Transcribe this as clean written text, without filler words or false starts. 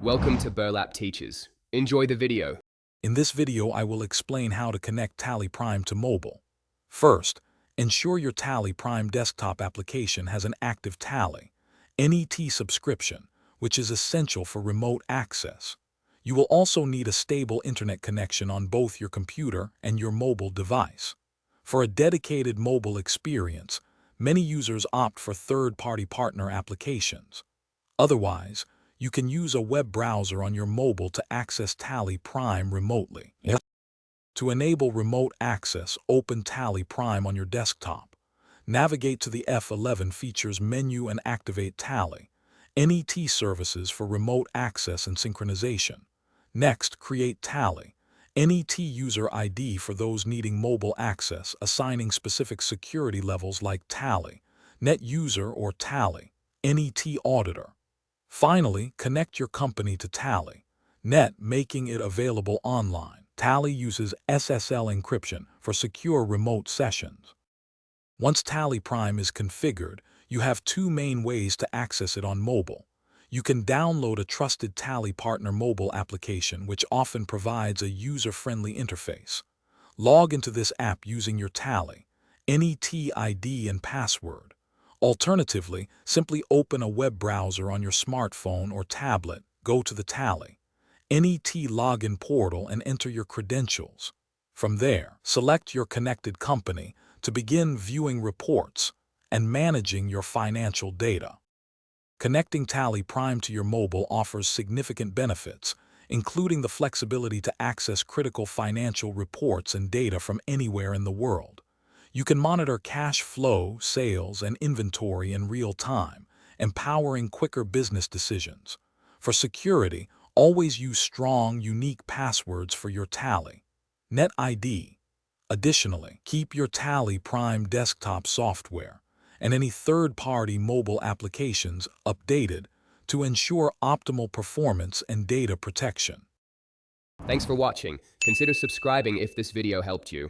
Welcome to Burlap Teachers. Enjoy the video. In this video, I will explain how to connect Tally Prime to mobile. First, ensure your Tally Prime desktop application has an active Tally NET subscription, which is essential for remote access. You will also need a stable internet connection on both your computer and your mobile device. For a dedicated mobile experience, many users opt for third-party partner applications. Otherwise, you can use a web browser on your mobile to access Tally Prime remotely. To enable remote access, open Tally Prime on your desktop. Navigate to the F11 Features menu and activate Tally NET services for remote access and synchronization. Next, create Tally NET user ID for those needing mobile access, assigning specific security levels like Tally Net User or Tally NET Auditor. Finally, connect your company to Tally Net, making it available online. Tally uses SSL encryption for secure remote sessions. Once Tally Prime is configured, you have two main ways to access it on mobile. You can download a trusted Tally Partner mobile application, which often provides a user-friendly interface. Log into this app using your Tally NET ID and password. Alternatively, simply open a web browser on your smartphone or tablet, go to the Tally NET login portal and enter your credentials. From there, select your connected company to begin viewing reports and managing your financial data. Connecting Tally Prime to your mobile offers significant benefits, including the flexibility to access critical financial reports and data from anywhere in the world. You can monitor cash flow, sales, and inventory in real time, empowering quicker business decisions. For security, always use strong, unique passwords for your Tally Net ID. Additionally, keep your Tally Prime desktop software and any third-party mobile applications updated to ensure optimal performance and data protection. Thanks for watching. Consider subscribing if this video helped you.